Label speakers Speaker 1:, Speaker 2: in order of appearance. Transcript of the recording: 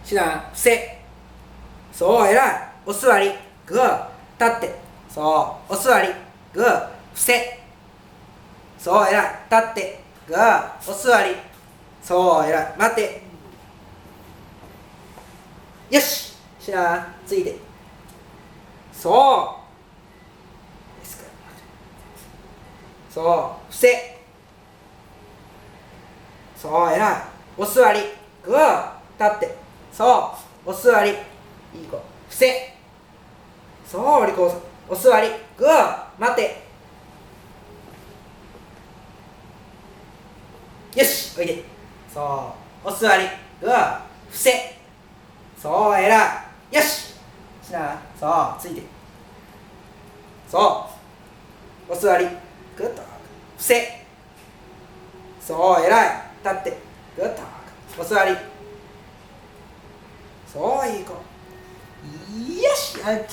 Speaker 1: しな、伏せ。そう、偉い。お座り。グー。立って。そう、お座り。グー。伏せ。そう、偉い。立って。グー。お座り。そう、偉い。待て。よし。しな、ついて。そう。そう、伏せ。そう、偉い。お座り。グー。立って。そう、お座り。いい子。伏せ。そう、お利口さん。お座り。グー。待て。よし、おいで。そう、お座り。グー。伏せ。そう、偉い。よし。しな、そう、ついて。そう、お座り。グッと。伏せ。そう、偉い。立って。グッと。お座り。そう、いい子。よし。